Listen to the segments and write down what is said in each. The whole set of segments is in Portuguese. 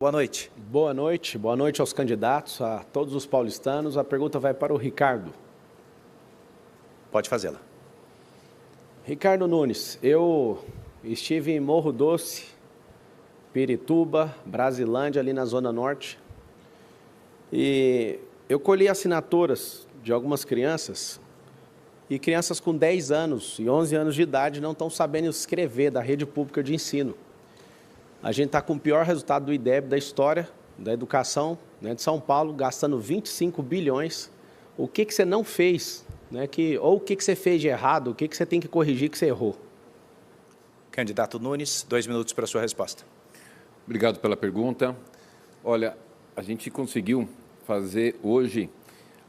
Boa noite aos candidatos, a todos os paulistanos. A pergunta vai para o Ricardo. Pode fazê-la. Ricardo Nunes, eu estive em Morro Doce, Pirituba, Brasilândia, ali na Zona Norte, e eu colhi assinaturas de algumas crianças, e crianças com 10 anos e 11 anos de idade não estão sabendo escrever da rede pública de ensino. A gente está com o pior resultado do IDEB da história da educação, né, de São Paulo, gastando 25 bilhões. O que você não fez, né, ou o que você fez de errado, o que você tem que corrigir que você errou? Candidato Nunes, 2 minutos para a sua resposta. Obrigado pela pergunta. Olha, a gente conseguiu fazer hoje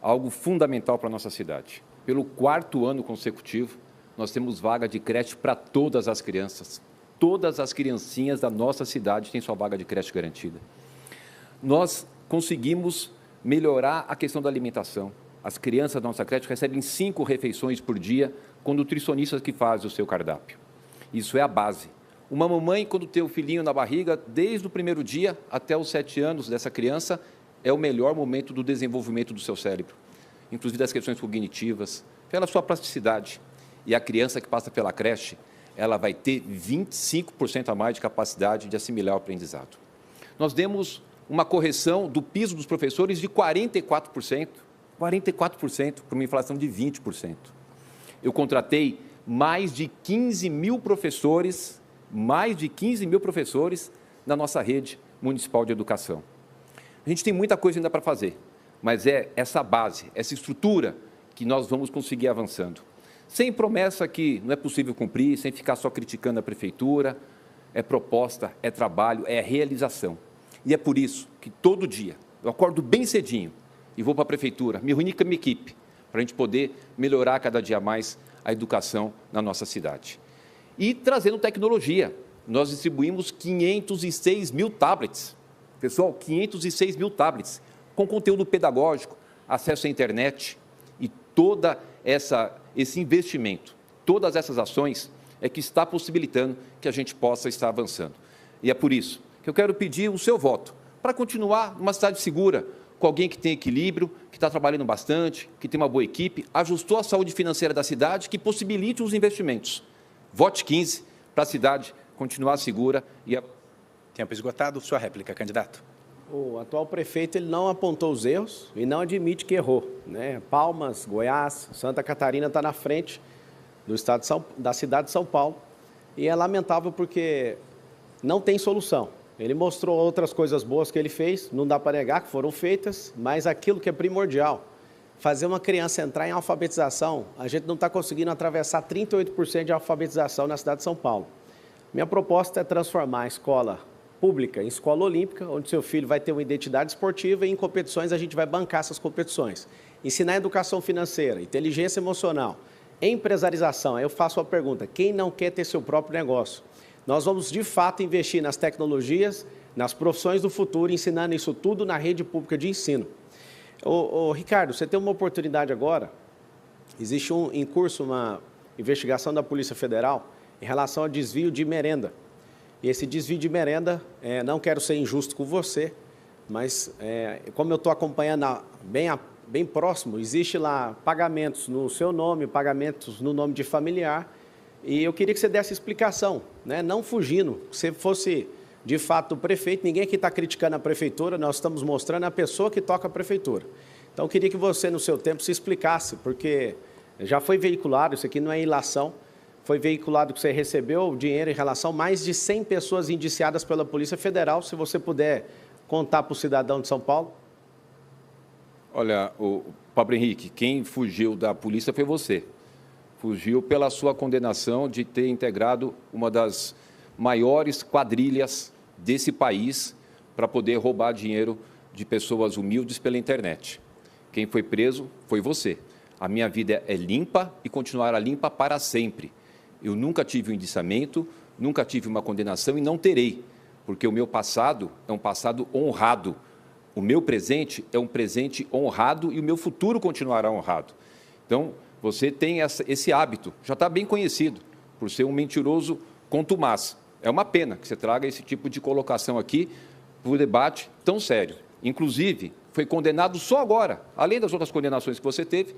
algo fundamental para a nossa cidade. Pelo 4º ano consecutivo, nós temos vaga de creche para todas as crianças. Todas as criancinhas da nossa cidade têm sua vaga de creche garantida. Nós conseguimos melhorar a questão da alimentação. As crianças da nossa creche recebem 5 refeições por dia com nutricionistas que fazem o seu cardápio. Isso é a base. Uma mamãe, quando tem o filhinho na barriga, desde o primeiro dia até os 7 anos dessa criança, é o melhor momento do desenvolvimento do seu cérebro, inclusive das questões cognitivas, pela sua plasticidade. E a criança que passa pela creche, ela vai ter 25% a mais de capacidade de assimilar o aprendizado. Nós demos uma correção do piso dos professores de 44%, para uma inflação de 20%. Eu contratei mais de 15 mil professores na nossa rede municipal de educação. A gente tem muita coisa ainda para fazer, mas é essa base, essa estrutura que nós vamos conseguir avançando. Sem promessa que não é possível cumprir, sem ficar só criticando a prefeitura, é proposta, é trabalho, é realização. E é por isso que todo dia eu acordo bem cedinho e vou para a prefeitura, me reunir com a minha equipe, para a gente poder melhorar cada dia mais a educação na nossa cidade. E trazendo tecnologia, nós distribuímos 506 mil tablets. Pessoal, 506 mil tablets, com conteúdo pedagógico, acesso à internet e toda esse investimento, todas essas ações é que está possibilitando que a gente possa estar avançando. E é por isso que eu quero pedir o seu voto para continuar numa cidade segura, com alguém que tem equilíbrio, que está trabalhando bastante, que tem uma boa equipe, ajustou a saúde financeira da cidade, que possibilite os investimentos. Vote 15 para a cidade continuar segura. Tempo esgotado. Sua réplica, candidato. O atual prefeito ele não apontou os erros e não admite que errou, né? Palmas, Goiás, Santa Catarina está na frente do estado da cidade de São Paulo e é lamentável porque não tem solução. Ele mostrou outras coisas boas que ele fez, não dá para negar que foram feitas, mas aquilo que é primordial, fazer uma criança entrar em alfabetização, a gente não está conseguindo atravessar 38% de alfabetização na cidade de São Paulo. Minha proposta é transformar a escola pública em escola olímpica, onde seu filho vai ter uma identidade esportiva e em competições a gente vai bancar essas competições. Ensinar educação financeira, inteligência emocional, empresarização. Aí eu faço uma pergunta, quem não quer ter seu próprio negócio? Nós vamos, de fato, investir nas tecnologias, nas profissões do futuro, ensinando isso tudo na rede pública de ensino. Ricardo, você tem uma oportunidade agora, existe em curso uma investigação da Polícia Federal em relação ao desvio de merenda. E esse desvio de merenda, não quero ser injusto com você, mas como eu estou acompanhando bem próximo, existe lá pagamentos no seu nome, pagamentos no nome de familiar, e eu queria que você desse explicação, né? Não fugindo, se fosse de fato o prefeito, ninguém aqui está criticando a prefeitura, nós estamos mostrando a pessoa que toca a prefeitura. Então, eu queria que você, no seu tempo, se explicasse, porque já foi veiculado, isso aqui não é ilação, foi veiculado que você recebeu dinheiro em relação a mais de 100 pessoas indiciadas pela Polícia Federal, se você puder contar para o cidadão de São Paulo. Olha, Pablo Henrique, quem fugiu da polícia foi você. Fugiu pela sua condenação de ter integrado uma das maiores quadrilhas desse país para poder roubar dinheiro de pessoas humildes pela internet. Quem foi preso foi você. A minha vida é limpa e continuará limpa para sempre. Eu nunca tive um indiciamento, nunca tive uma condenação e não terei, porque o meu passado é um passado honrado. O meu presente é um presente honrado e o meu futuro continuará honrado. Então, você tem esse hábito, já está bem conhecido, por ser um mentiroso contumaz. É uma pena que você traga esse tipo de colocação aqui, por debate tão sério. Inclusive, foi condenado só agora, além das outras condenações que você teve,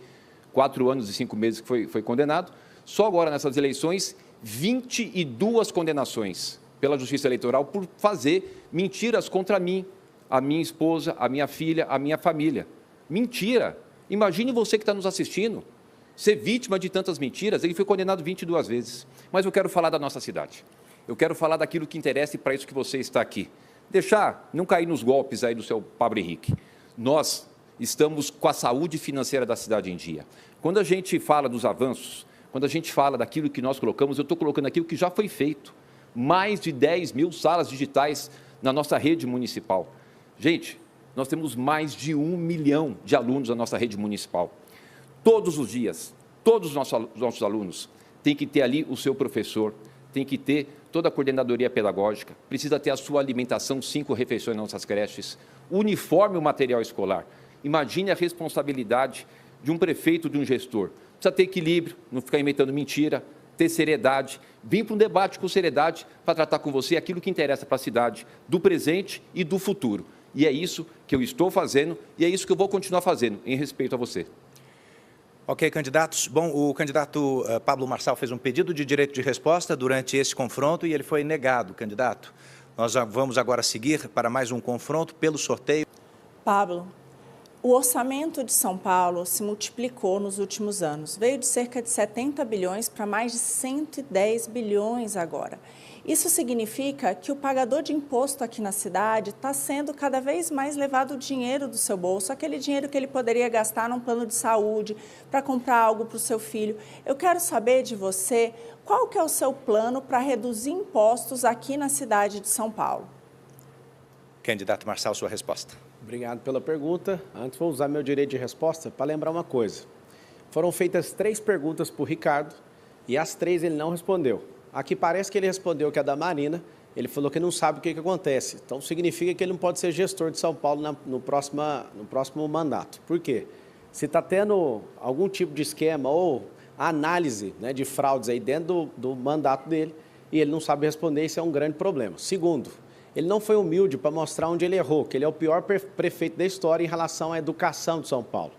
4 anos e 5 meses que foi condenado, só agora nessas eleições, 22 condenações pela Justiça Eleitoral por fazer mentiras contra mim, a minha esposa, a minha filha, a minha família. Mentira! Imagine você que está nos assistindo, ser vítima de tantas mentiras. Ele foi condenado 22 vezes. Mas eu quero falar da nossa cidade. Eu quero falar daquilo que interessa e para isso que você está aqui. Não cair nos golpes aí do seu Pablo Henrique. Nós estamos com a saúde financeira da cidade em dia. Quando a gente fala dos avanços, quando a gente fala daquilo que nós colocamos, eu estou colocando aquilo que já foi feito. Mais de 10 mil salas digitais na nossa rede municipal. Gente, nós temos mais de 1 milhão de alunos na nossa rede municipal. Todos os dias, todos os nossos alunos têm que ter ali o seu professor, tem que ter toda a coordenadoria pedagógica, precisa ter a sua alimentação, 5 refeições nas nossas creches, uniforme o material escolar. Imagine a responsabilidade de um prefeito, de um gestor. Precisa ter equilíbrio, não ficar inventando mentira, ter seriedade, vir para um debate com seriedade para tratar com você aquilo que interessa para a cidade, do presente e do futuro. E é isso que eu estou fazendo e é isso que eu vou continuar fazendo, em respeito a você. Ok, candidatos. Bom, o candidato Pablo Marçal fez um pedido de direito de resposta durante esse confronto e ele foi negado, candidato. Nós vamos agora seguir para mais um confronto pelo sorteio. Pablo, o orçamento de São Paulo se multiplicou nos últimos anos. Veio de cerca de 70 bilhões para mais de 110 bilhões agora. Isso significa que o pagador de imposto aqui na cidade está sendo cada vez mais levado o dinheiro do seu bolso, aquele dinheiro que ele poderia gastar num plano de saúde, para comprar algo para o seu filho. Eu quero saber de você qual que é o seu plano para reduzir impostos aqui na cidade de São Paulo. Candidato Marçal, sua resposta. Obrigado pela pergunta. Antes, vou usar meu direito de resposta para lembrar uma coisa. Foram feitas 3 perguntas para o Ricardo e as 3 ele não respondeu. Aqui parece que ele respondeu que é da Marina, ele falou que não sabe o que acontece. Então, significa que ele não pode ser gestor de São Paulo no próximo mandato. Por quê? Se está tendo algum tipo de esquema ou análise, né, de fraudes aí dentro do mandato dele e ele não sabe responder, isso é um grande problema. Segundo, ele não foi humilde para mostrar onde ele errou, que ele é o pior prefeito da história em relação à educação de São Paulo.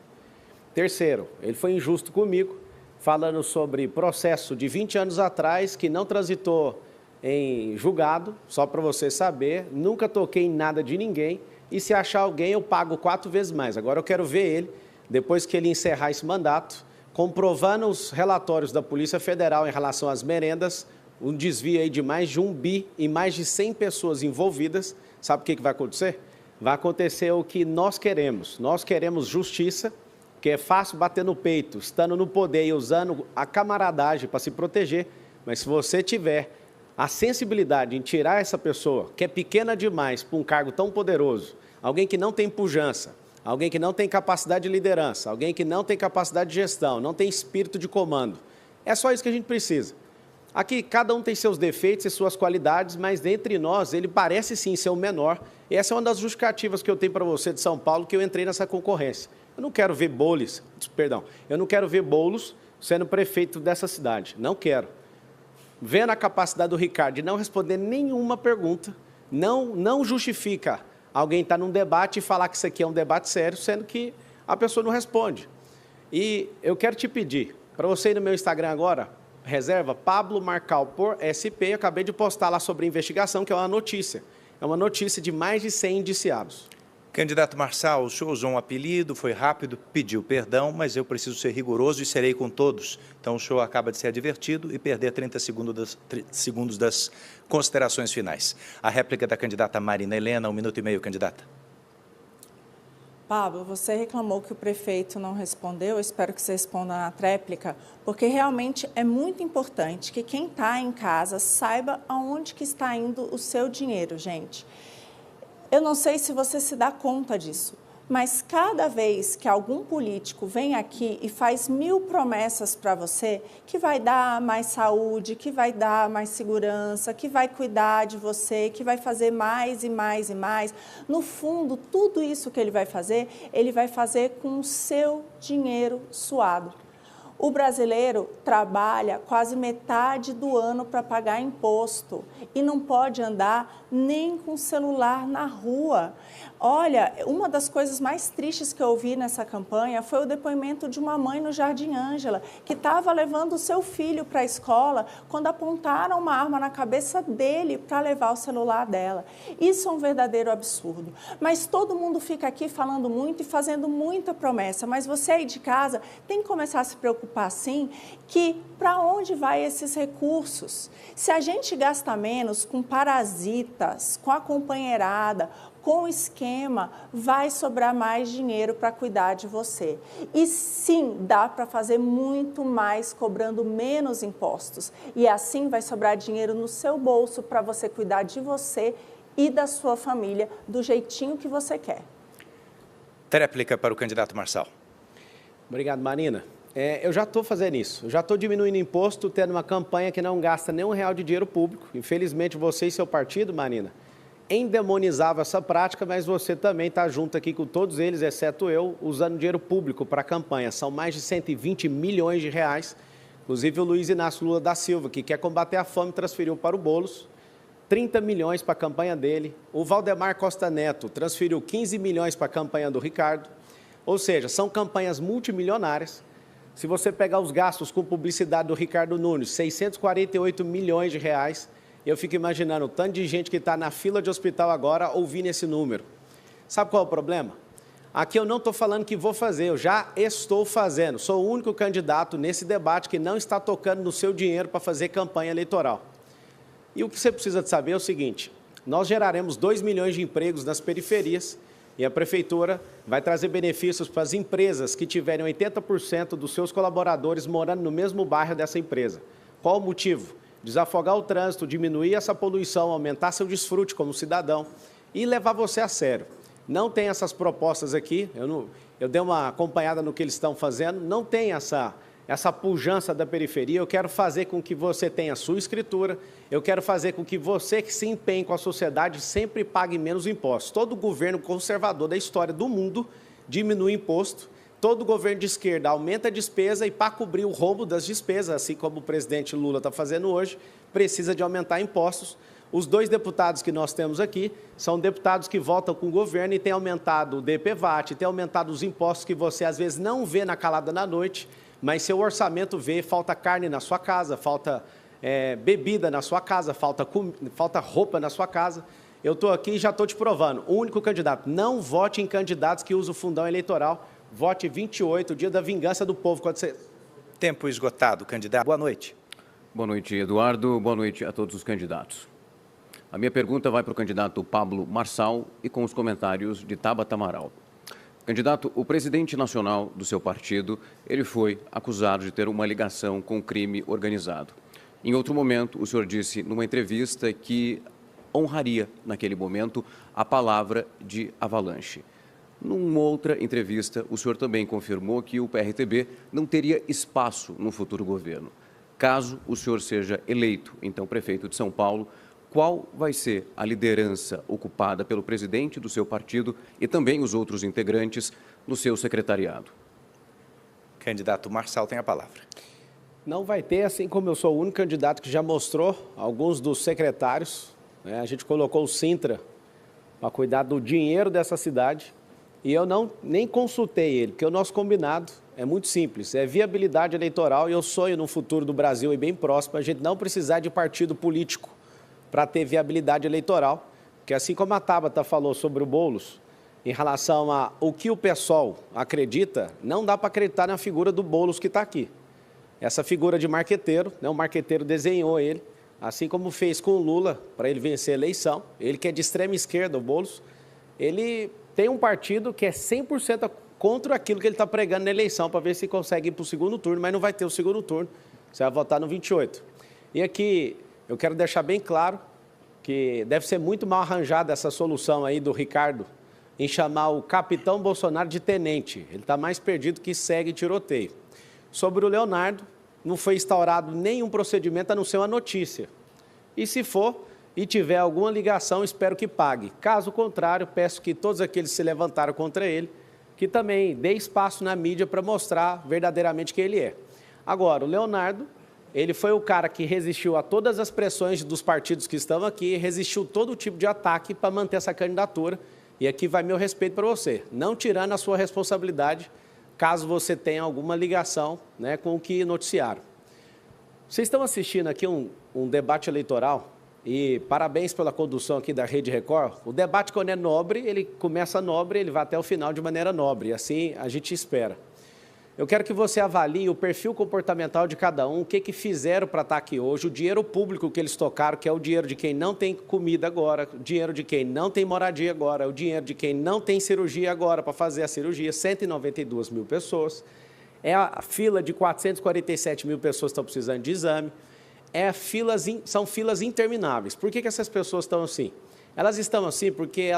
Terceiro, ele foi injusto comigo, falando sobre processo de 20 anos atrás, que não transitou em julgado, só para você saber, nunca toquei em nada de ninguém, e se achar alguém eu pago 4 vezes mais. Agora eu quero ver ele, depois que ele encerrar esse mandato, comprovando os relatórios da Polícia Federal em relação às merendas, um desvio aí de mais de 1 bi e mais de 100 pessoas envolvidas. Sabe o que vai acontecer? Vai acontecer o que nós queremos. Nós queremos justiça, que é fácil bater no peito, estando no poder e usando a camaradagem para se proteger, mas se você tiver a sensibilidade em tirar essa pessoa, que é pequena demais para um cargo tão poderoso, alguém que não tem pujança, alguém que não tem capacidade de liderança, alguém que não tem capacidade de gestão, não tem espírito de comando, é só isso que a gente precisa. Aqui, cada um tem seus defeitos e suas qualidades, mas entre nós, ele parece sim ser o menor. E essa é uma das justificativas que eu tenho para você de São Paulo, que eu entrei nessa concorrência. Eu não quero ver eu não quero ver Boulos sendo prefeito dessa cidade, não quero. Vendo a capacidade do Ricardo de não responder nenhuma pergunta, não justifica alguém estar num debate e falar que isso aqui é um debate sério, sendo que a pessoa não responde. E eu quero te pedir, para você ir no meu Instagram agora, reserva Pablo Marçal por SP, eu acabei de postar lá sobre a investigação, que é uma notícia. É uma notícia de mais de 100 indiciados. Candidato Marçal, o senhor usou um apelido, foi rápido, pediu perdão, mas eu preciso ser rigoroso e serei com todos. Então, o senhor acaba de ser advertido e perder 30 segundos das considerações finais. A réplica da candidata Marina Helena, 1 minuto e meio, candidata. Pablo, você reclamou que o prefeito não respondeu, eu espero que você responda na tréplica, porque realmente é muito importante que quem está em casa saiba aonde que está indo o seu dinheiro, gente. Eu não sei se você se dá conta disso, mas cada vez que algum político vem aqui e faz 1000 promessas para você, que vai dar mais saúde, que vai dar mais segurança, que vai cuidar de você, que vai fazer mais e mais e mais, no fundo, tudo isso que ele vai fazer com o seu dinheiro suado. O brasileiro trabalha quase metade do ano para pagar imposto e não pode andar nem com celular na rua. Olha, uma das coisas mais tristes que eu ouvi nessa campanha foi o depoimento de uma mãe no Jardim Ângela, que estava levando o seu filho para a escola quando apontaram uma arma na cabeça dele para levar o celular dela. Isso é um verdadeiro absurdo. Mas todo mundo fica aqui falando muito e fazendo muita promessa, mas você aí de casa tem que começar a se preocupar sim, que para onde vai esses recursos? Se a gente gasta menos com parasitas, com a companheirada, com o esquema, vai sobrar mais dinheiro para cuidar de você. E sim, dá para fazer muito mais cobrando menos impostos. E assim vai sobrar dinheiro no seu bolso para você cuidar de você e da sua família do jeitinho que você quer. Tréplica para o candidato Marçal. Obrigado, Marina. Eu já estou fazendo isso, eu já estou diminuindo imposto, tendo uma campanha que não gasta nem R$1 de dinheiro público. Infelizmente, você e seu partido, Marina, endemonizavam essa prática, mas você também está junto aqui com todos eles, exceto eu, usando dinheiro público para a campanha. São mais de 120 milhões de reais. Inclusive, o Luiz Inácio Lula da Silva, que quer combater a fome, transferiu para o Boulos 30 milhões para a campanha dele. O Valdemar Costa Neto transferiu 15 milhões para a campanha do Ricardo. Ou seja, são campanhas multimilionárias. Se você pegar os gastos com publicidade do Ricardo Nunes, 648 milhões de reais, eu fico imaginando o tanto de gente que está na fila de hospital agora ouvindo esse número. Sabe qual é o problema? Aqui eu não estou falando que vou fazer, eu já estou fazendo. Sou o único candidato nesse debate que não está tocando no seu dinheiro para fazer campanha eleitoral. E o que você precisa de saber é o seguinte, nós geraremos 2 milhões de empregos nas periferias, e a Prefeitura vai trazer benefícios para as empresas que tiverem 80% dos seus colaboradores morando no mesmo bairro dessa empresa. Qual o motivo? Desafogar o trânsito, diminuir essa poluição, aumentar seu desfrute como cidadão e levar você a sério. Não tem essas propostas aqui, eu dei uma acompanhada no que eles estão fazendo, não tem essa pujança da periferia. Eu quero fazer com que você tenha a sua escritura, eu quero fazer com que você que se empenhe com a sociedade sempre pague menos impostos. Todo governo conservador da história do mundo diminui imposto, todo governo de esquerda aumenta a despesa e para cobrir o rombo das despesas, assim como o presidente Lula está fazendo hoje, precisa de aumentar impostos. Os 2 deputados que nós temos aqui são deputados que votam com o governo e têm aumentado o DPVAT, têm aumentado os impostos que você às vezes não vê na calada da noite, mas seu orçamento vê, falta carne na sua casa, falta bebida na sua casa, falta roupa na sua casa. Eu estou aqui e já estou te provando, o único candidato, não vote em candidatos que usam o fundão eleitoral, vote 28, o dia da vingança do povo. Quando você... Tempo esgotado, candidato. Boa noite. Boa noite, Eduardo. Boa noite a todos os candidatos. A minha pergunta vai para o candidato Pablo Marçal e com os comentários de Tabata Amaral. Candidato, o presidente nacional do seu partido, ele foi acusado de ter uma ligação com o crime organizado. Em outro momento, o senhor disse numa entrevista que honraria, naquele momento, a palavra de Avalanche. Numa outra entrevista, o senhor também confirmou que o PRTB não teria espaço no futuro governo. Caso o senhor seja eleito, então, prefeito de São Paulo, qual vai ser a liderança ocupada pelo presidente do seu partido e também os outros integrantes no seu secretariado? Candidato Marçal tem a palavra. Não vai ter, assim como eu sou o único candidato que já mostrou alguns dos secretários. A gente colocou o Sintra para cuidar do dinheiro dessa cidade e eu nem consultei ele, porque o nosso combinado é muito simples, é viabilidade eleitoral e eu sonho no futuro do Brasil e bem próximo a gente não precisar de partido político para ter viabilidade eleitoral, porque assim como a Tabata falou sobre o Boulos, em relação a o que o PSOL acredita, não dá para acreditar na figura do Boulos que está aqui. Essa figura de marqueteiro, o marqueteiro desenhou ele, assim como fez com o Lula para ele vencer a eleição. Ele que é de extrema esquerda, o Boulos, ele tem um partido que é 100% contra aquilo que ele está pregando na eleição, para ver se consegue ir para o segundo turno, mas não vai ter o segundo turno, você vai votar no 28. E aqui eu quero deixar bem claro que deve ser muito mal arranjada essa solução aí do Ricardo em chamar o capitão Bolsonaro de tenente. Ele está mais perdido que segue tiroteio. Sobre o Leonardo, não foi instaurado nenhum procedimento a não ser uma notícia. E se for e tiver alguma ligação, espero que pague. Caso contrário, peço que todos aqueles que se levantaram contra ele, que também dê espaço na mídia para mostrar verdadeiramente quem ele é. Agora, o Leonardo, ele foi o cara que resistiu a todas as pressões dos partidos que estão aqui, resistiu todo tipo de ataque para manter essa candidatura. E aqui vai meu respeito para você, não tirando a sua responsabilidade, caso você tenha alguma ligação, né, com o que noticiaram. Vocês estão assistindo aqui um debate eleitoral e parabéns pela condução aqui da Rede Record. O debate, quando é nobre, ele começa nobre, ele vai até o final de maneira nobre, e assim a gente espera. Eu quero que você avalie o perfil comportamental de cada um, o que fizeram para estar aqui hoje, o dinheiro público que eles tocaram, que é o dinheiro de quem não tem comida agora, o dinheiro de quem não tem moradia agora, o dinheiro de quem não tem cirurgia agora para fazer a cirurgia, 192 mil pessoas. É a fila de 447 mil pessoas que estão precisando de exame. São filas intermináveis. Por que essas pessoas estão assim? Elas estão assim porque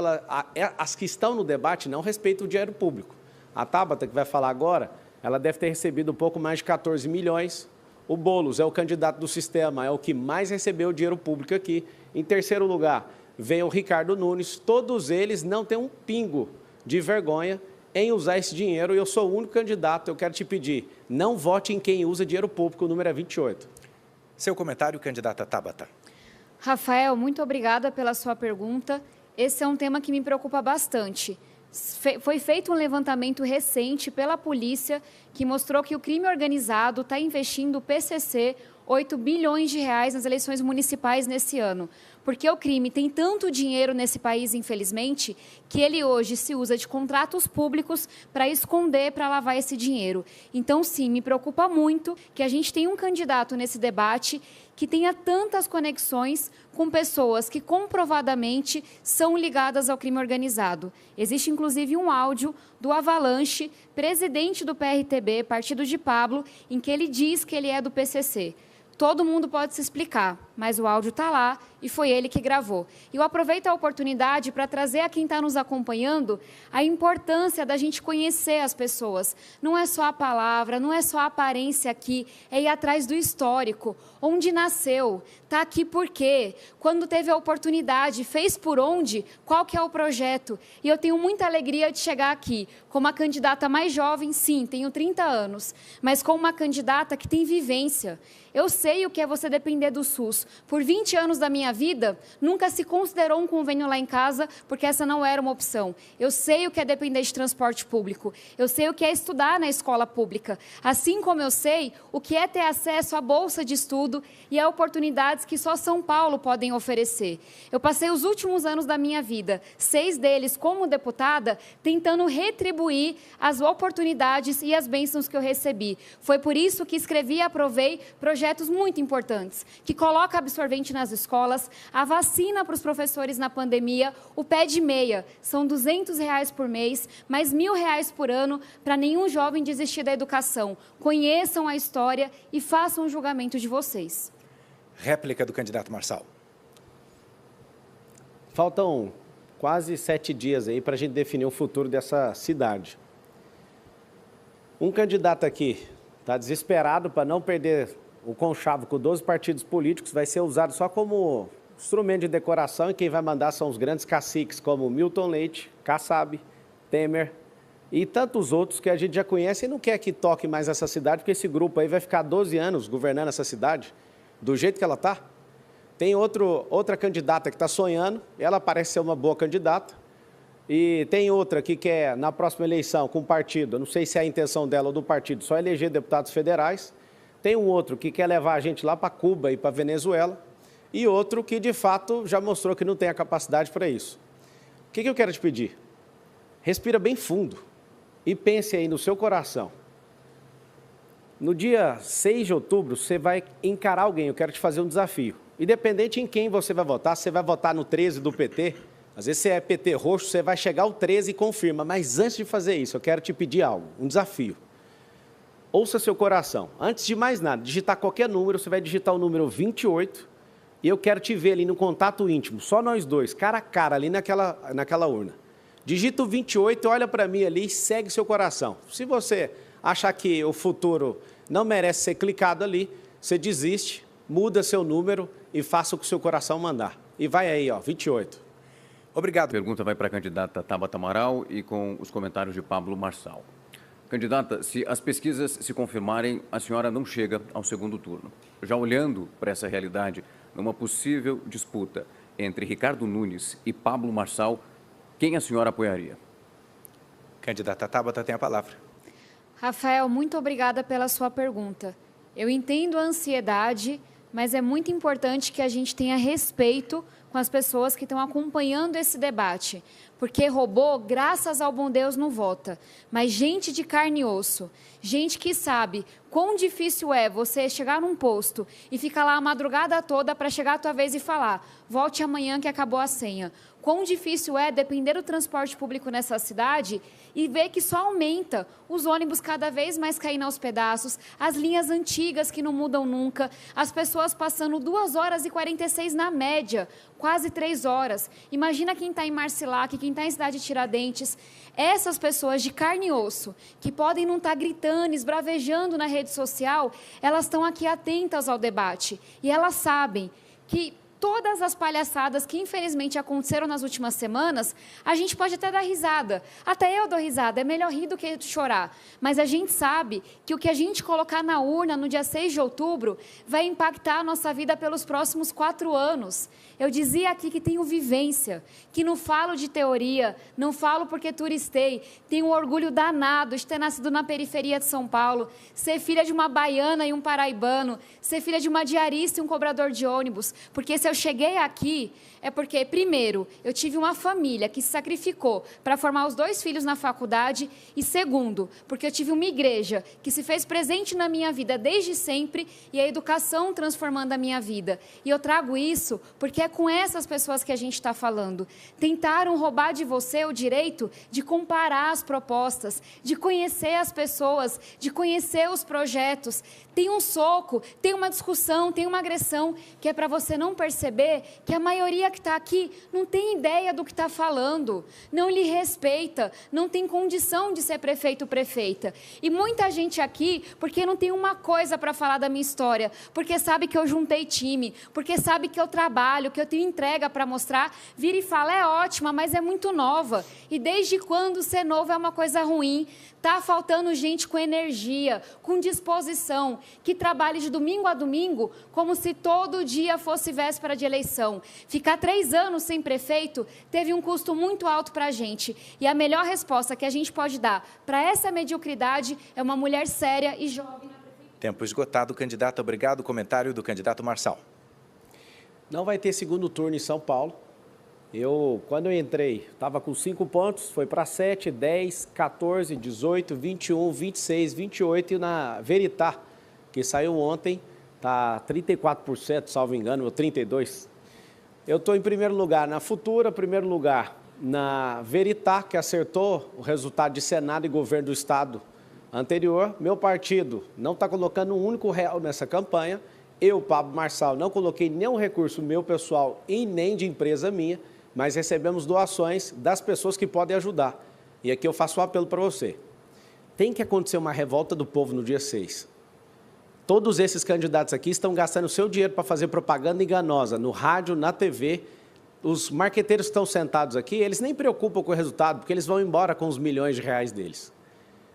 as que estão no debate não respeitam o dinheiro público. A Tabata, que vai falar agora, ela deve ter recebido um pouco mais de 14 milhões. O Boulos é o candidato do sistema, é o que mais recebeu dinheiro público aqui. Em terceiro lugar, vem o Ricardo Nunes. Todos eles não têm um pingo de vergonha em usar esse dinheiro. E eu sou o único candidato, eu quero te pedir, não vote em quem usa dinheiro público, o número é 28. Seu comentário, candidata Tabata. Rafael, muito obrigada pela sua pergunta. Esse é um tema que me preocupa bastante. Foi feito um levantamento recente pela polícia que mostrou que o crime organizado está investindo o PCC 8 bilhões de reais nas eleições municipais nesse ano. Porque o crime tem tanto dinheiro nesse país, infelizmente, que ele hoje se usa de contratos públicos para esconder, para lavar esse dinheiro. Então, sim, me preocupa muito que a gente tenha um candidato nesse debate que tenha tantas conexões com pessoas que comprovadamente são ligadas ao crime organizado. Existe, inclusive, um áudio do Avalanche, presidente do PRTB, partido de Pablo, em que ele diz que ele é do PCC. Todo mundo pode se explicar, mas o áudio está lá e foi ele que gravou. E eu aproveito a oportunidade para trazer a quem está nos acompanhando a importância da gente conhecer as pessoas. Não é só a palavra, não é só a aparência aqui, é ir atrás do histórico. Onde nasceu, está aqui por quê, quando teve a oportunidade, fez por onde, qual que é o projeto. E eu tenho muita alegria de chegar aqui como a candidata mais jovem, sim, tenho 30 anos, mas como uma candidata que tem vivência. Eu sei o que é você depender do SUS. Por 20 anos da minha vida, nunca se considerou um convênio lá em casa, porque essa não era uma opção. Eu sei o que é depender de transporte público. Eu sei o que é estudar na escola pública. Assim como eu sei o que é ter acesso à bolsa de estudo e a oportunidades que só São Paulo podem oferecer. Eu passei os últimos anos da minha vida, 6 deles como deputada, tentando retribuir as oportunidades e as bênçãos que eu recebi. Foi por isso que escrevi e aprovei projetos muito importantes, que coloca absorvente nas escolas, a vacina para os professores na pandemia, o pé de meia, são R$200 por mês, mais R$1.000 por ano, para nenhum jovem desistir da educação. Conheçam a história e façam o julgamento de vocês. Réplica do candidato Marçal. Faltam quase 7 dias aí para a gente definir o futuro dessa cidade. Um candidato aqui está desesperado para não perder o conchavo com 12 partidos políticos, vai ser usado só como instrumento de decoração, e quem vai mandar são os grandes caciques como Milton Leite, Kassab, Temer e tantos outros que a gente já conhece e não quer que toque mais essa cidade, porque esse grupo aí vai ficar 12 anos governando essa cidade, do jeito que ela está. Tem outra candidata que está sonhando, ela parece ser uma boa candidata, e tem outra que quer, na próxima eleição, com o partido, não sei se é a intenção dela ou do partido, só eleger deputados federais. Tem um outro que quer levar a gente lá para Cuba e para Venezuela, e outro que, de fato, já mostrou que não tem a capacidade para isso. O que eu quero te pedir? Respira bem fundo e pense aí no seu coração. No dia 6 de outubro, você vai encarar alguém, eu quero te fazer um desafio. Independente em quem você vai votar no 13 do PT, às vezes você é PT roxo, você vai chegar ao 13 e confirma, mas antes de fazer isso, eu quero te pedir algo, um desafio. Ouça seu coração. Antes de mais nada, digitar qualquer número, você vai digitar o número 28 e eu quero te ver ali no contato íntimo, só nós dois, cara a cara, ali naquela urna. Digita o 28, olha para mim ali e segue seu coração. Se você achar que o futuro não merece ser clicado ali, você desiste, muda seu número e faça o que o seu coração mandar. E vai aí, ó, 28. Obrigado. A pergunta vai para a candidata Tabata Amaral e com os comentários de Pablo Marçal. Candidata, se as pesquisas se confirmarem, a senhora não chega ao segundo turno. Já olhando para essa realidade, numa possível disputa entre Ricardo Nunes e Pablo Marçal, quem a senhora apoiaria? Candidata Tabata tem a palavra. Rafael, muito obrigada pela sua pergunta. Eu entendo a ansiedade, mas é muito importante que a gente tenha respeito com as pessoas que estão acompanhando esse debate. Porque robô, graças ao bom Deus, não vota. Mas gente de carne e osso, gente que sabe quão difícil é você chegar num posto e ficar lá a madrugada toda para chegar a tua vez e falar, volte amanhã que acabou a senha. Quão difícil é depender do transporte público nessa cidade e ver que só aumenta, os ônibus cada vez mais caindo aos pedaços, as linhas antigas que não mudam nunca, as pessoas passando 2 horas e 46 na média, quase 3 horas. Imagina quem está em Marcilac, quem está em Cidade de Tiradentes. Essas pessoas de carne e osso, que podem não estar gritando, esbravejando na rede social, elas estão aqui atentas ao debate. E elas sabem que todas as palhaçadas que infelizmente aconteceram nas últimas semanas, a gente pode até dar risada. Até eu dou risada, é melhor rir do que chorar. Mas a gente sabe que o que a gente colocar na urna no dia 6 de outubro vai impactar a nossa vida pelos próximos 4 anos. Eu dizia aqui que tenho vivência, que não falo de teoria, não falo porque turistei, tenho um orgulho danado de ter nascido na periferia de São Paulo, ser filha de uma baiana e um paraibano, ser filha de uma diarista e um cobrador de ônibus, porque se eu cheguei aqui é porque, primeiro, eu tive uma família que se sacrificou para formar os 2 filhos na faculdade e, segundo, porque eu tive uma igreja que se fez presente na minha vida desde sempre e a educação transformando a minha vida. E eu trago isso porque é com essas pessoas que a gente está falando. Tentaram roubar de você o direito de comparar as propostas, de conhecer as pessoas, de conhecer os projetos. Tem um soco, tem uma discussão, tem uma agressão que é para você não perceber que a maioria que está aqui não tem ideia do que está falando, não lhe respeita, não tem condição de ser prefeito ou prefeita. E muita gente aqui, porque não tem uma coisa para falar da minha história, porque sabe que eu juntei time, porque sabe que eu trabalho, que eu tenho entrega para mostrar, vira e fala, é ótima, mas é muito nova. E desde quando ser novo é uma coisa ruim? Está faltando gente com energia, com disposição, que trabalhe de domingo a domingo como se todo dia fosse véspera de eleição. Ficar 3 anos sem prefeito teve um custo muito alto para a gente. E a melhor resposta que a gente pode dar para essa mediocridade é uma mulher séria e jovem. Tempo esgotado, candidato. Obrigado. Comentário do candidato Marçal. Não vai ter segundo turno em São Paulo. Quando eu entrei, estava com 5 pontos, foi para 7, 10, 14, 18, 21, 26, 28 e na Veritá, que saiu ontem, está 34%, salvo engano, ou 32%. Eu estou em primeiro lugar na Futura, primeiro lugar na Veritá, que acertou o resultado de Senado e governo do Estado anterior. Meu partido não está colocando um único real nessa campanha. Eu, Pablo Marçal, não coloquei nenhum recurso meu pessoal e nem de empresa minha, mas recebemos doações das pessoas que podem ajudar. E aqui eu faço um apelo para você. Tem que acontecer uma revolta do povo no dia 6. Todos esses candidatos aqui estão gastando o seu dinheiro para fazer propaganda enganosa no rádio, na TV. Os marqueteiros que estão sentados aqui, eles nem preocupam com o resultado, porque eles vão embora com os milhões de reais deles.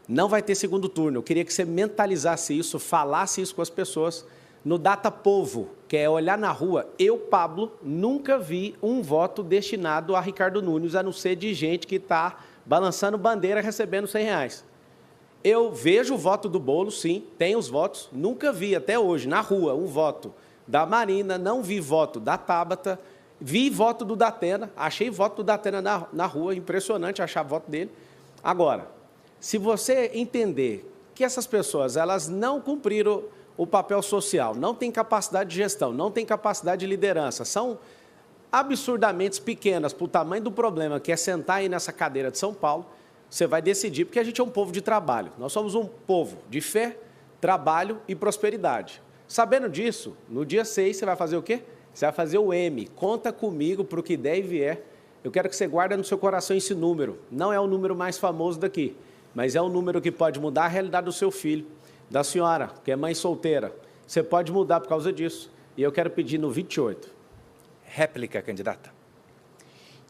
Não vai ter segundo turno. Eu queria que você mentalizasse isso, falasse isso com as pessoas. No Data Povo, que é olhar na rua, eu, Pablo, nunca vi um voto destinado a Ricardo Nunes, a não ser de gente que está balançando bandeira recebendo R$100. Eu vejo o voto do Bolo, sim, tem os votos, nunca vi até hoje, na rua, um voto da Marina, não vi voto da Tabata, vi voto do Datena, achei voto do Datena na rua, impressionante achar voto dele. Agora, se você entender que essas pessoas, elas não cumpriram o papel social, não têm capacidade de gestão, não têm capacidade de liderança, são absurdamente pequenas para o tamanho do problema que é sentar aí nessa cadeira de São Paulo, você vai decidir, porque a gente é um povo de trabalho. Nós somos um povo de fé, trabalho e prosperidade. Sabendo disso, no dia 6 você vai fazer o quê? Você vai fazer o M. Conta comigo para o que der e vier. Eu quero que você guarde no seu coração esse número. Não é o número mais famoso daqui, mas é um número que pode mudar a realidade do seu filho, da senhora, que é mãe solteira. Você pode mudar por causa disso. E eu quero pedir no 28. Réplica, candidata.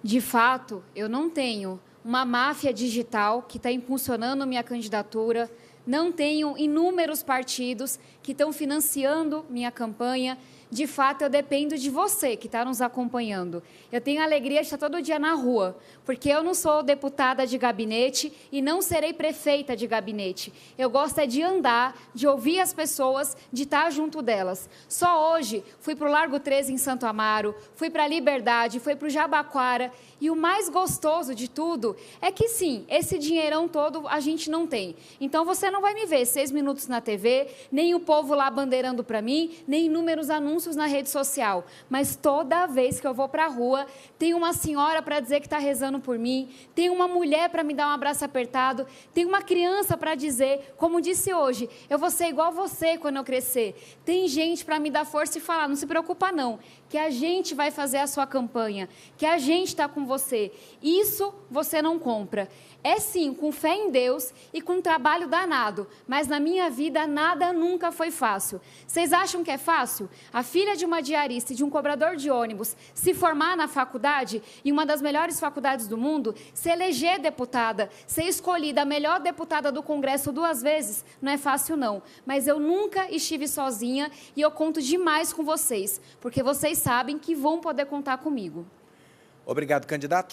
De fato, eu não tenho uma máfia digital que está impulsionando minha candidatura, não tenho inúmeros partidos que estão financiando minha campanha. De fato, eu dependo de você que está nos acompanhando. Eu tenho a alegria de estar todo dia na rua, porque eu não sou deputada de gabinete e não serei prefeita de gabinete. Eu gosto é de andar, de ouvir as pessoas, de estar junto delas. Só hoje fui para o Largo 13 em Santo Amaro, fui para a Liberdade, fui para o Jabaquara. E o mais gostoso de tudo é que, sim, esse dinheirão todo a gente não tem. Então, você não vai me ver 6 minutos na TV, nem o povo lá bandeirando para mim, nem inúmeros anúncios na rede social, mas toda vez que eu vou para a rua, tem uma senhora para dizer que está rezando por mim, tem uma mulher para me dar um abraço apertado, tem uma criança para dizer, como disse hoje, eu vou ser igual você quando eu crescer. Tem gente para me dar força e falar, não se preocupa não, que a gente vai fazer a sua campanha, que a gente está com você. Isso você não compra. É sim, com fé em Deus e com trabalho danado, mas na minha vida nada nunca foi fácil. Vocês acham que é fácil? A filha de uma diarista e de um cobrador de ônibus se formar na faculdade, em uma das melhores faculdades do mundo, se eleger deputada, ser escolhida a melhor deputada do Congresso 2 vezes, não é fácil não. Mas eu nunca estive sozinha e eu conto demais com vocês, porque vocês sabem que vão poder contar comigo. Obrigado, candidato.